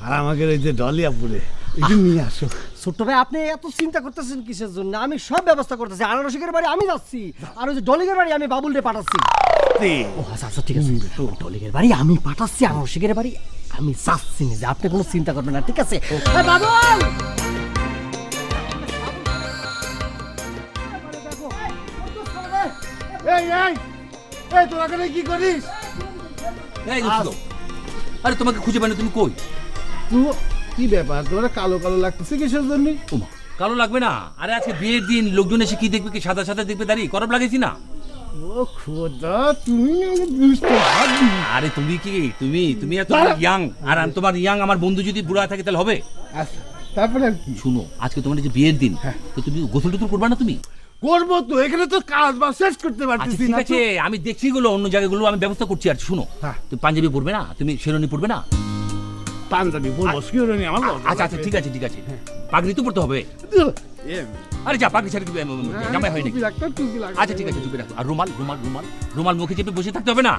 আর আমাদের এই যে ডলিয়াপুরে একটু নিয়ে আসো। ছোট্ট ভাই আপনি এত চিন্তা করতেছেন কিসের জন্য? আমি সব ব্যবস্থা করতেছি। আনারসিকের বাড়ি আমি যাচ্ছি, আর ওই যে ডলিগের বাড়ি আমি বাবুল রে পাঠাচ্ছি। ও আচ্ছা আচ্ছা ঠিক আছে, ডলিগের বাড়ি আমি পাঠাচ্ছি, আনারসিকের বাড়ি আমি যাচ্ছি না, যে আপনি কোনো চিন্তা করবেন না, ঠিক আছে? এই বাবুল, এই এই এই তোরা এখানে কি করিস? এই দোস্ত, আরে তোমাকে খুঁজে পাই না, তুমি কই? তুই কি ব্যাপার, তোরা কালো কালো লাগতেছে কিসের জন্য? ওমা, কালো লাগবে না। আরে আজকে বিয়ের দিন, লোকজন এসে কি দেখবে, কি সাদা সাদা দেখবে, দাঁড়িয়ে করব লাগাইছি না। ও খোদা, তুমি দুষ্ট ভাবি। আরে তুমি কি, তুমি এত ইয়াং, আর আমি তোমার ইয়াং, আমার বন্ধু যদি বুড়া থাকে তাহলে হবে? আচ্ছা তারপরে আর কি? শুনো, আজকে তোমার এই যে বিয়ের দিন, তো তুমি গোসল টোসল করবা না তুমি? করবো তো, এখানে তো কাজ বা শেষ করতে আচ্ছা পারতেছি ঠিক না। আছে, আমি দেখছি গুলো অন্য জায়গাগুলো আমি ব্যবস্থা করছি। আর শুনো, হ্যাঁ। তুমি পাঞ্জাবি পরবে না, তুমি শেরওয়ানি পরবে না? পাঞ্জাবি বলবো, শিওরনি আমার লজ্জা আচ্ছা আচ্ছা লাগবে। ঠিক আছে ঠিক আছে, পাগড়ি তো পরতে হবে। এ, আরে যা, পাগড়ি ছাড়ি জামাই হয় নাকি? টুপি রাখতে, টুপি রাখতে। আচ্ছা ঠিক আছে, চুপে রাখো। আর রুমাল রুমাল রুমাল রুমাল মুখে চেপে বসে থাকতে হবে না।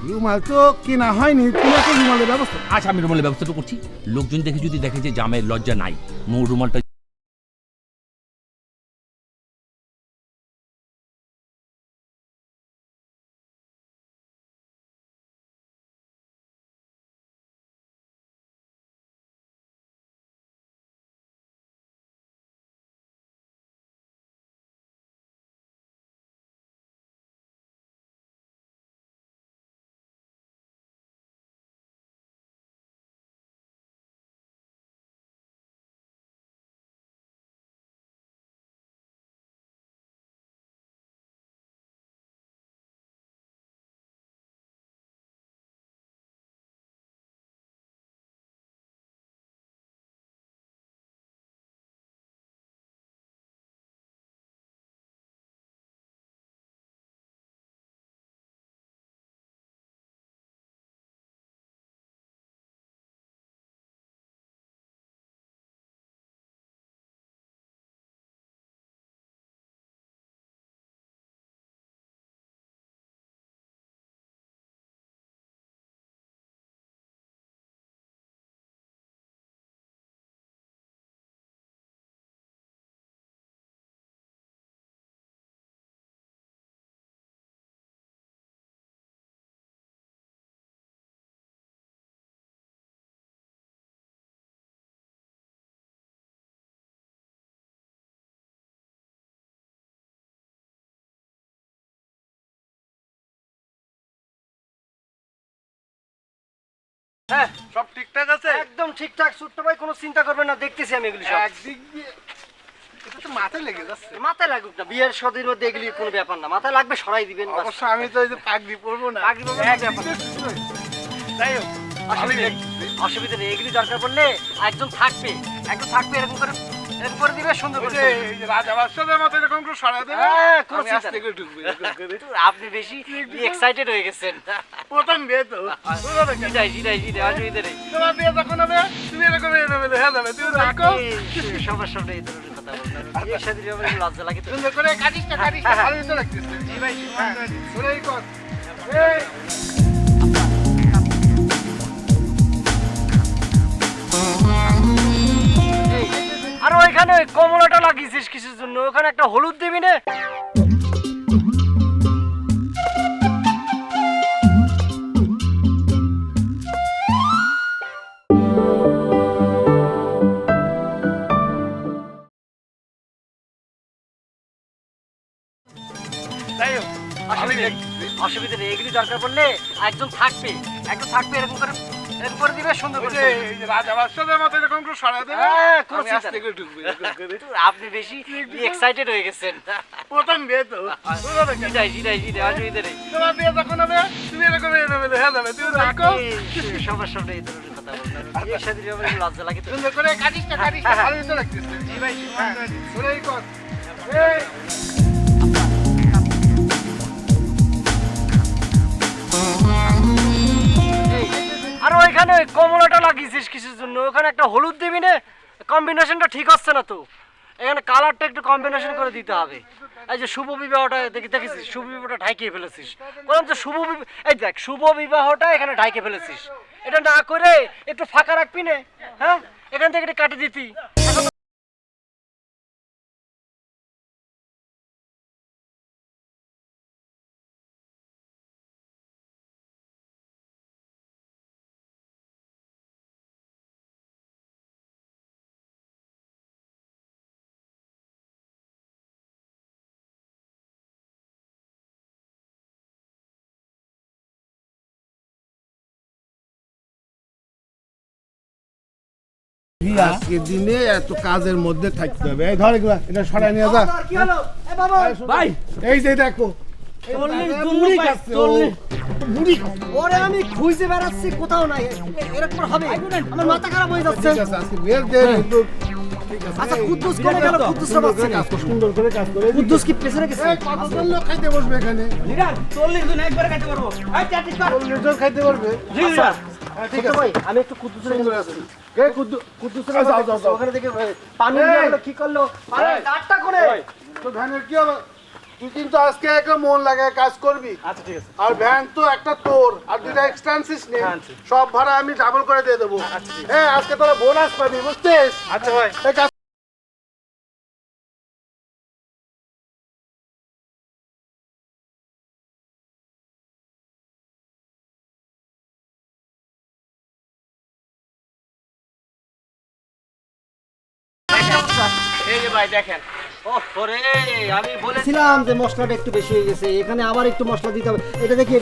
রুমাল তো কেনা হয়নি, তুমি একটা রুমালের ব্যবস্থা। আচ্ছা আমি রুমালের ব্যবস্থাটা করছি। লোকজন দেখে যদি দেখে যে জামাইয়ের লজ্জা নাই, রুমালটা হ্যাঁ সব ঠিকঠাক আছে? একদম ঠিকঠাক ছোট্ট ভাই, কোনো চিন্তা করবেন না, দেখতেছি আমি এগুলি সব। একদিক দিয়ে এটা তো মাথায় লেগে যাচ্ছে। মাথায় লাগুক না, বিয়ের সদির মধ্যে এগুলি কোনো ব্যাপার না, মাথায় লাগবে সরাই দিবেন বাস। অবশ্য আমি তো এই যে পাগড়ি পরবো না। পাগড়ি পরবেন না, ব্যাপার না। যাই হোক, অসুবিধা নেই, এগুলি দরকার পড়লে একজন থাকবে এরকম করে দিবে সুন্দর করে। এই যে রাজা বাদশাদের মতো এরকম করে সরাই দেবে। হ্যাঁ, কোনো আমি চিন্তা আস্তে করে ঢুকবো এরকম করে। আপনি বেশি এক্সাইটেড হয়ে গেছেন। প্রথম বিয়ে তো। জিটাই অসুবিধা নেই। তোমার বিয়ে যখন হবে তুমি এরকম এলোমেলো হয়ে যাবে। তুমি দেখো আপনি সবার সামনে এই ধরনের কথা বলবেন, বিয়ের সাথে ব্যাপারে লজ্জা লাগে তো। সুন্দর করে কাটিসটা ভালো তো লাগতেছে। জি ভাই, শুনেই কর। এই আর ওইখানে ওই কমলাটা লাগিয়েছিস কিসের জন্য? ওখানে একটা হলুদ দিবি না? যাই হোক, অসুবিধা নেই, এগুলি দরকার পড়লে একজন থাকবে এরকম করে দিবে সুন্দর করে। এই যে রাজা বাদশাদের মতো এরকম করে সরাই দেবে। হ্যাঁ, কোনো আমি চিন্তা আস্তে করে ঢুকবো এরকম করে। আপনি বেশি এক্সাইটেড হয়ে গেছেন। প্রথম বিয়ে তো। জিটাই অসুবিধা নেই। তোমার বিয়ে যখন হবে তুমি এরকম এলোমেলো হয়ে যাবে। তুমি দেখো আপনি সবার সামনে এই ধরনের কথা বলবেন, বিয়ের সাথে ব্যাপারে লজ্জা লাগে তো। সুন্দর করে কাটিসটা ভালো তো লাগতেছে। জি ভাই, শুনেই কর। এই আর ওইখানে ওই কমলাটা লাগিয়েছিস কিসের জন্য? ওখানে একটা হলুদ দিবি না? কম্বিনেশনটা ঠিক হচ্ছে না তো, এখানে কালারটা একটু কম্বিনেশন করে দিতে হবে। এই যে শুভ বিবাহটা দেখেছিস, শুভ বিবাহটা ঢাকিয়ে ফেলেছিস। বললাম তো এই দেখ শুভ বিবাহটা এখানে ঢাকিয়ে ফেলেছিস, এটা না করে একটু ফাঁকা রাখবি না? হ্যাঁ, এখান থেকে এটা কাটে দিতি। আজকের দিনে এত কাজের মধ্যে থাকতে হবে। এই ধর এগুলা, এটা সরাই নিয়ে যা। কি হলো? এ বাবা ভাই এই যে দেখো ওরে আমি খুঁজে বেড়াচ্ছি, কোথাও নাই। এরকম হবে? আমার মাথা খারাপ হয়ে যাচ্ছে। ঠিক আছে, আজকে বিয়ের দিন কিন্তু আচ্ছা, কুদ্দুস কোনে গেল? কুদ্দুসরা বাচ্চা নেই। সুন্দর করে কাজ করে। কুদ্দুস কি পেছনে গেছে? কতজন লোক খাইতে বসবে এখানে? 40 জন একবারে খাইতে পারবো। এই 40 জন 40 জন খাইতে পারবে? আচ্ছা, ঠিক আছে ভাই, আমি একটু কুদ্দুসের সুন্দর আছে। এই কুদ্দুসরা যাও যাও যাও। ওখানে দেখে পানি নিয়ে হলো কি করলো? আরে চারটা করে। তো ভ্যানের কি হবে? তুই কিন্তু আজকে একটা মন লাগায় কাজ করবি। আচ্ছা ঠিক আছে। আর ভ্যান তো একটা তোর, আর দুইটা এক্সট্রা আনছিস নে। সব ভাড়া আমি ডাবল করে দিয়ে দেবো। হ্যাঁ, আজকে তোরা বোনাস পাবি, বুঝছিস? আচ্ছা ভাই। এই কাজ এই যে ভাই দেখেন, ওরে আমি বলেছিলাম যে মশলাটা একটু বেশি হয়ে গেছে, এখানে আবার একটু মশলা দিতে হবে। এটা দেখি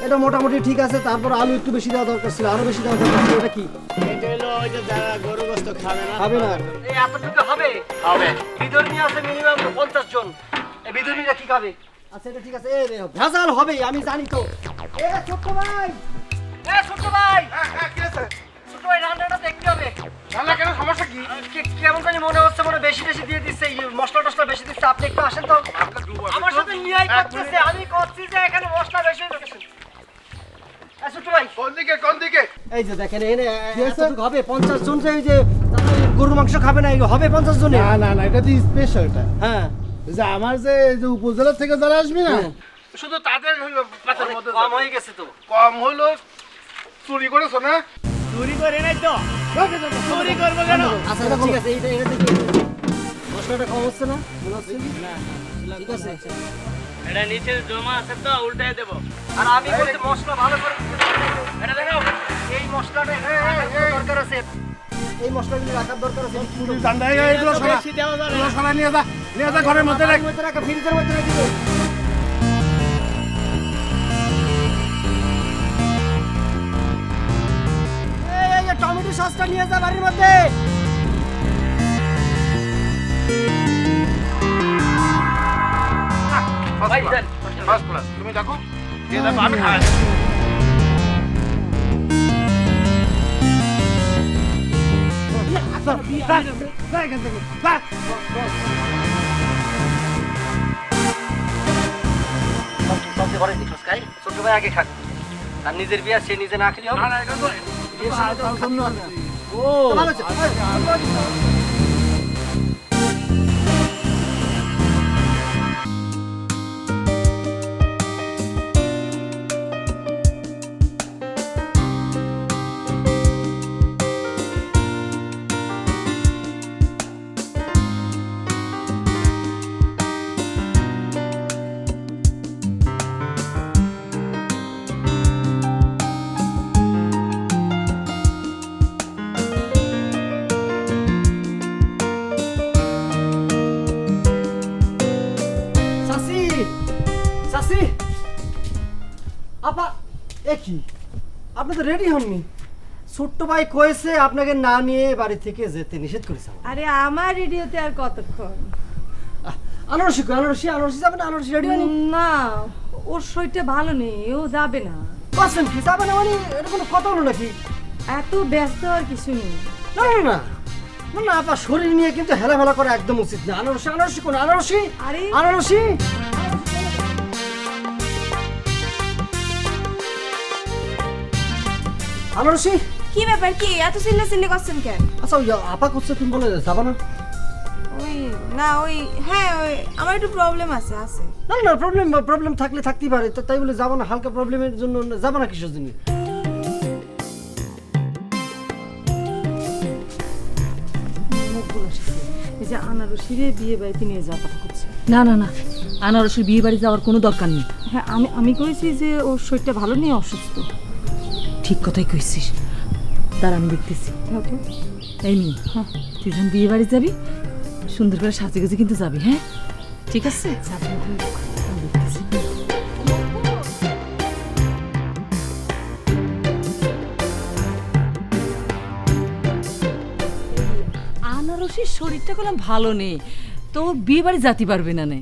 এটা মোটামুটি ঠিক আছে। তারপর আলু একটু বেশি দেওয়া দরকার ছিল, আরো বেশি দেওয়া দরকার ছিল। এটা কি? এটা হলো ওই যে যারা গরু গোশত খাবে না। হবে না? এই এতটুকু হবে? হবে। বিধর্মী আছে মিনিমাম 50 জন। এই বিধর্মীরা কি খাবে? আচ্ছা এটা ঠিক আছে। এই ভেজাল হবে, আমি জানি তো। এ ছোট্ট ভাই, ছোট্ট ভাই, কি আছে? ছোট্ট ভাই, রান্নাটা দেখতে হবে। রান্না কেন, সমস্যা কি? কেমন জানি মনে হচ্ছে, মনে বেশি দিয়ে দিচ্ছে, এই মশলা টসলা বেশি দিচ্ছে। আপনি একটু আসেন তো, আমার সাথে নিয়াই করতেছে। আমি করছি যে এখানে মশলা বেশি হয়ে গেছে। ছোট্ট ভাই, কোন দিকে? এই যে দেখেন, এনে এতটুকু হবে 50 জন। যে এই যে গরুর মাংস খাবে না, এই হবে 50 জনে। না না না, এটা তো স্পেশালটা। হ্যাঁ, যে আমার যে এই যে উপজেলা থেকে যারা আসবে না, শুধু তাদের পাতার মধ্যে কম হয়ে গেছে তো। কম হইলো। চুরি করেছো না? আচ্ছা ঠিক আছে, এটা দেখি মশলাটা কম হচ্ছে না? মনে হচ্ছে না, ঠিক আছে। এটা নিচে জমা আছে তো, উল্টাই দেবো। আর আমি বলতে মশলা ভালো করে এটা দেখো, এই মশলাটা দরকার আছে, এই মশলাগুলো রাখার দরকার আছে। এগুলো সরা নিয়ে যা, ঘরের মধ্যে রাখ। রাখা, ফ্রিজের মধ্যে রেখে দিও। সস্তা নিয়ে যা বাড়ির মধ্যে। তুমি দেখো দিয়ে দেখো আমি খাই। সবচেয়ে বড় দেখছ কাই ছোট ভাই আগে খাক, আর নিজের বিয়া সে নিজে না খেলে হবে না। ও ভালো আছে। চাচি চাচি আপা এ কি আপনি তো রেডি হননি? ছোট্ট ভাই কয়েছে আপনাকে না নিয়ে বাড়ি থেকে যেতে নিষেধ করেছে। আরে আমার রেডিওতে আর কতক্ষণ? আনারসি কই আনারসি আনারসি যাবে না? আনারসি রেডি হয়নি? না, ওর শরীরটা ভালো নেই, ও যাবে না। বলছেন কি যাবে না মানে? এটা কোনো কথা হলো নাকি? এত ব্যস্ত আর কিছু নেই। না না না না না আপা, শরীর নিয়ে কিন্তু হেলাফেলা করা একদম উচিত না। আনারসি আনারসি কোন আনারসি? আরে আনারসি আনারসি কি ব্যাপার, কি এত চিল্লাচিল্লি করছেন কেন? আচ্ছা ওই আপা করছে তুমি বলে যাবা না? ওই না ওই হ্যাঁ ওই আমার একটু প্রবলেম আছে। না না প্রবলেম থাকলে থাকতেই পারে, তো তাই বলে যাবো না? হালকা প্রবলেমের জন্য যাবো না কিসের জন্য? এই যে আনারসিরে বিয়ে বাড়িতে নিয়ে যাওয়ার কথা করছে। না না না, আনারসের বিয়ে বাড়ি যাওয়ার কোনো দরকার নেই। হ্যাঁ আমি কইছি যে ওর শরীরটা ভালো নেই, অসুস্থ। ঠিক কথাই কইছিস, তার আমি দেখতেছি। এই নি তুই যখন বিয়ে বাড়ি যাবি সুন্দর করে সাজে গুজে কিন্তু যাবি, হ্যাঁ ঠিক আছে? আনারসির শরীরটা কোনো ভালো নেই, তো বিয়ে বাড়ি যেতে পারবে না নে।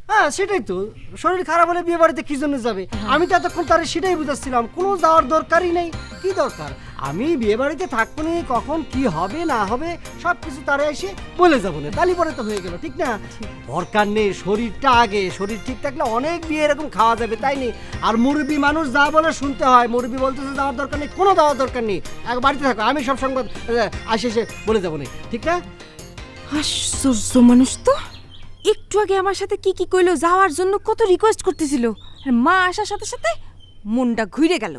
হ্যাঁ সেটাই তো, শরীর খারাপ হলে বিয়ে বাড়িতে কি জন্য যাবে? আমি তো এতক্ষণ তার সেটাই বুঝাচ্ছিলাম, কোনো যাওয়ার দরকারই নেই। কি দরকার? আমি বিয়ে বাড়িতে থাকবো না, কখন কি হবে না হবে সব কিছু তারা এসে বলে যাবো না, তালি পরে তো হয়ে গেল, ঠিক না? দরকার নেই, শরীরটা আগে। শরীর ঠিক থাকলে অনেক বিয়ে এরকম খাওয়া যাবে, তাই নেই? আর মুরব্বী মানুষ যা বলে শুনতে হয়। মুরব্বী বলতেছে যাওয়ার দরকার নেই, কোনো যাওয়ার দরকার নেই, এক বাড়িতে থাকো, আমি সব সংবাদ আসে এসে বলে যাবো না, ঠিক না? আশ্চর্য মানুষ তো, একটু আগে আমার সাথে কি কি কইলো, যাওয়ার জন্য কত রিকোয়েস্ট করতেছিল, আর মা আসার সাথে সাথে মনটা ঘুরে গেল।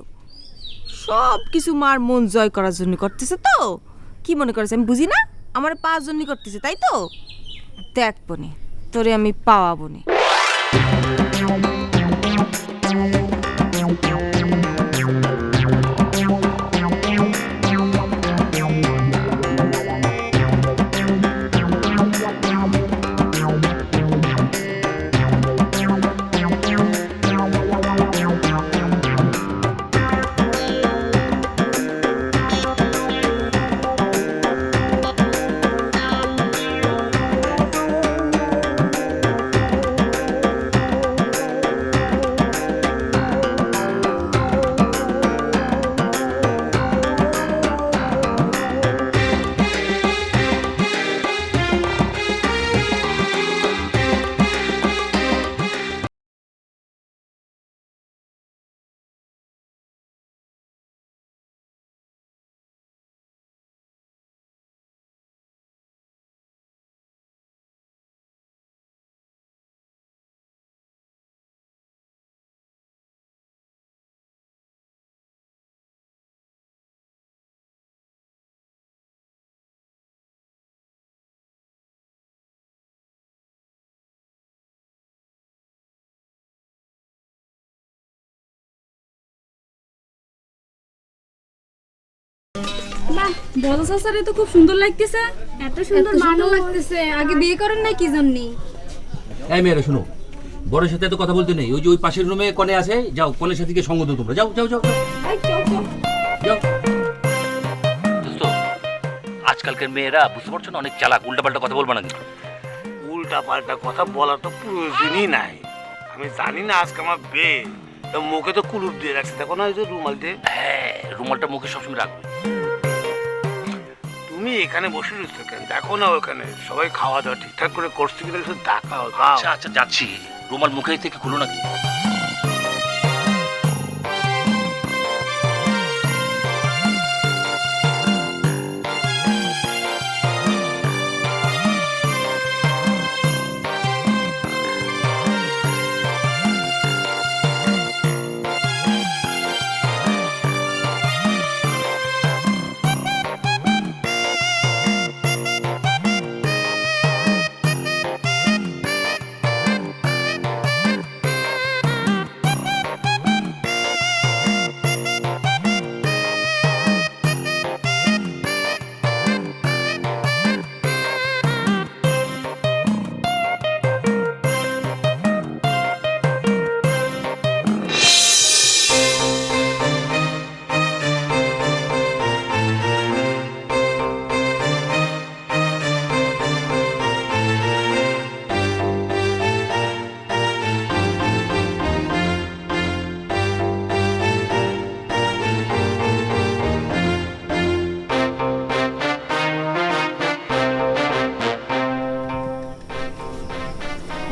সব কিছু মার মন জয় করার জন্য করতেছে তো। কি মনে করেছে আমি বুঝি না? আমার পাওয়ার জন্য করতেছে, তাই তো? দেখবো নে তোরে আমি পাওয়াবো নে। বড় চাচারে তো খুব সুন্দর লাগতেছে, এত সুন্দর মানও লাগতেছে। আগে বিয়ে করেন নাই কি জন্য? এই মেয়েরা শুনো, বড়ের সাথে তো কথা বলতে নেই। ওই যে ওই পাশের রুমে কনে আছে, যাও কনের সাথে গিয়ে সঙ্গ দাও তোমরা। যাও যাও যাও যাও এই চল চল। যাও। দোস্ত আজকালকার মেয়েরা বুঝতে পারছো না, অনেক চালাক, উল্টাপাল্টা কথা বলবো না কিন্তু। উল্টা পাল্টা কথা বলার তো প্রয়োজনই নাই। আমি জানি না আজকে আমার বিয়ে, তো মুখে তো কুলুপ দিয়ে রাখছে, দেখো না ওই যে রুমাল দিয়ে। হ্যাঁ, রুমালটা মুখে সবসময় রাখবে। তুমি এখানে বসে রয়েছো কেন? দেখো না ওখানে সবাই খাওয়া দাওয়া ঠিকঠাক করে করছে কিনা শুধু দেখাও। আচ্ছা আচ্ছা, যাচ্ছি। রুমাল মুখে থেকে খুলো নাকি?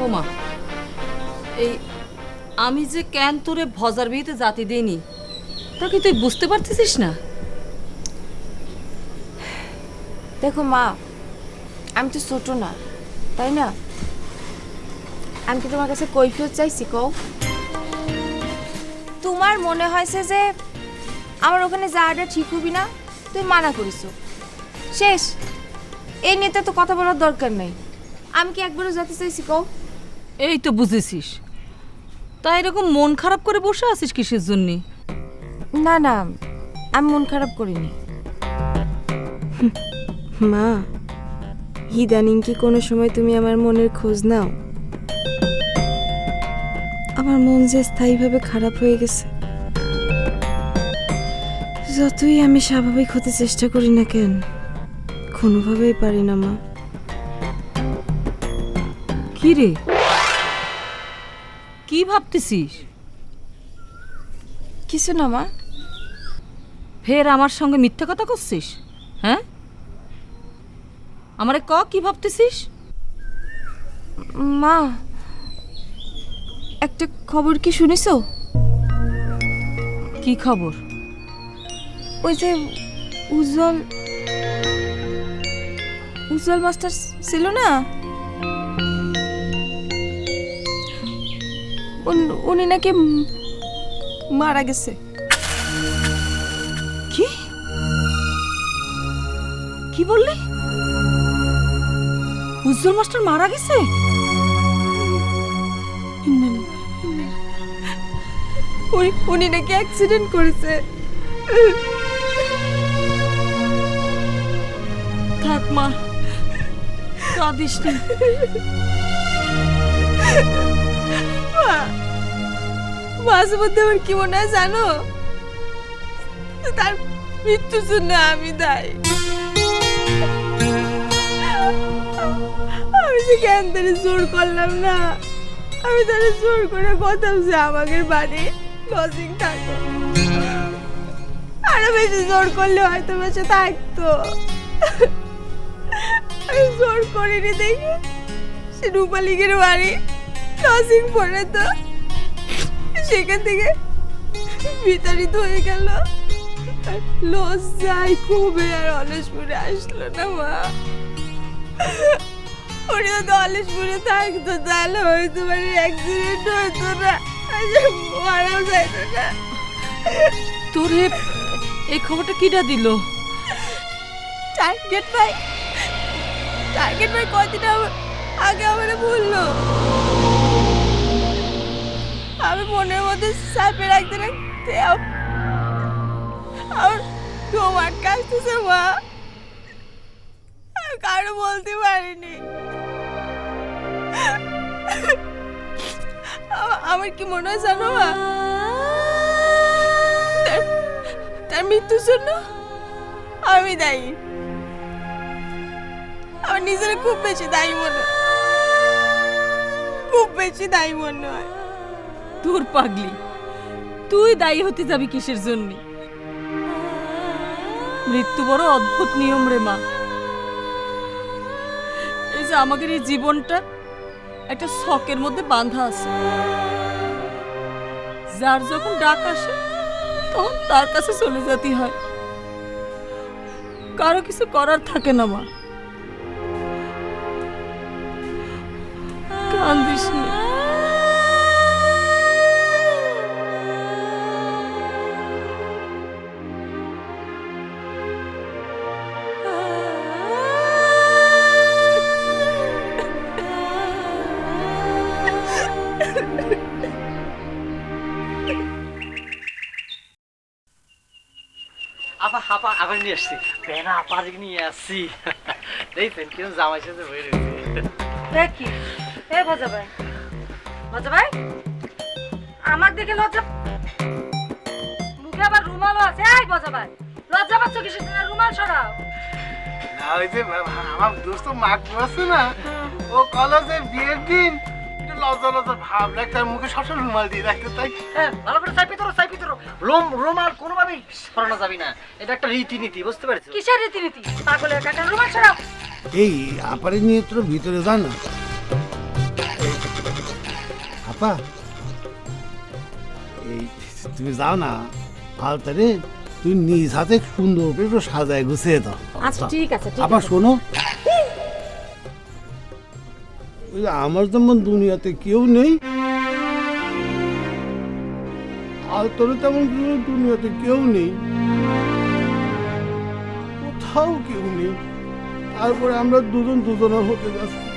ওমা, এই আমি যে কেন তোরে ভজার বিয়েতে জাতি দেইনি তা কি তুই বুঝতে পারতেছিস না? দেখো মা, আমি তো ছোট না, তাই না? আমি কি তোমার কাছে কৈফিয়ত চাইছি কও? তোমার মনে হয়েছে যে আমার ওখানে যাওয়াটা ঠিক হবি না, তুই মানা করিস, শেষ। এই নিয়ে তো কথা বলার দরকার নাই। আমি কি একবারও যেতে চাইছি কও? এই তো বুঝেছিস, তাই এরকম মন খারাপ করে বসে আছিস কিসের জন্য? না না, আমি মন খারাপ করিনি। মা, ইদানিং কি কোনো সময় তুমি আমার মনের খোঁজ নাও? আমার মন যে স্থায়ীভাবে খারাপ হয়ে গেছে। যতই আমি স্বাভাবিক হতে চেষ্টা করি না কেন, কোনোভাবেই পারি না মা। কি রে, কি ভাবতেছিস? কিছু না মা। ফের আমার সঙ্গে মিথ্যা কথা করছিস? হ্যাঁ, আমারে ক, কি ভাবতেছিস? মা, একটা খবর কি শুনিছো? কি খবর? ওই যে উজ্জ্বল মাস্টার ছিল না, উনি নাকি মারা গেছে। কি কি বললি? উজ্জ্বল মাস্টার মারা গেছে? উনি নাকি অ্যাক্সিডেন্ট করেছে। থাক মা, কাঁদিস না। মাঝে মধ্যে আমার কি মনে হয় জানো, তার মৃত্যুর জন্য আমি দায়ী। আমি যে জ্ঞান তারে জোর করলাম না, আমি তারে জোর করে বলতাম যে আমাদের বাড়ি লজিং থাকো, আরো বেশি জোর করলে হয়তো বেঁচে থাকতো। আমি জোর করিনি দেখি সে রূপালিকের বাড়ি লজিং পড়ে, তো সেখান থেকে বিতাড়িত হয়ে গেল। লজ্জায় খুবই আর অলসপুরে আসলো না মা। উনি যদি অলসপুরে থাকতো তাহলে হয়তো মানে অ্যাক্সিডেন্ট হইতো না, মারাও যাইতো না। তোরে এই খবরটা কিটা দিল? টার্গেট ভাই কতদিন আগে আমার বললো। আমি মনের মধ্যে চাপে রাখতে রাখতে আর তোমার কাছে মা, আমি কারো বলতে পারিনি। আমার কি মনে হয় জানো মা, তার মৃত্যুর জন্য আমি দায়ী। আমার নিজের খুব বেশি দায়ী মনে হয়, খুব বেশি দায়ী মনে হয়। তোর পাগলি, তুই দায়ী হতে যাবি কিসের জন্য? মৃত্যু বড় অদ্ভুত নিয়ম রে মা। এই যে আমাদের এই জীবনটা একটা ছকের মধ্যে বাঁধা আছে, যার যখন ডাক আসে তখন তার কাছে চলে যেতে হয়, কারো কিছু করার থাকে না মা। কান্দিস না। আপা আপা আবার নিয়ে আসছি, পেনা আপা নিয়ে আসছি। দেখছেন কেউ জামাই সাথে বের হয়েছে। দেখি এ ভজা ভাই, ভজা ভাই আমার দেখে লজ্জা, মুখে আবার রুমালও আছে। এই ভজা ভাই, লজ্জা পাচ্ছ কিসের জন্য? রুমাল সরাও। না ওই যে আমার দোস্ত মাকু আছে না, ও কলেজে বিয়ের দিন একটু লজ্জা লজ্জা ভাব লাগে, তার মুখে সবসময় রুমাল দিয়ে রাখতে। তাই হ্যাঁ, ভালো করে চাইপি তোর চাইপি তোর রুমাল কোনোভাবেই সরানো যাবি না, এটা একটা রীতিনীতি, বুঝতে পারছো? কিসের রীতিনীতি? পাগলের কাটা রুমাল সরাও। এই আপারে নিয়ে তোর ভিতরে যা না। আপা এই তুমি যাও না, আলতারে তুই নিজ হাতে সুন্দর করে একটু সাজায় গুছিয়ে দাও। আচ্ছা ঠিক আছে। আপা শোনো, ওই যে আমার যেমন দুনিয়াতে কেউ নেই, আর তোর তেমন দুনিয়াতে কেউ নেই, কোথাও কেউ নেই, তারপরে আমরা দুজন দুজনের হতে যাচ্ছি।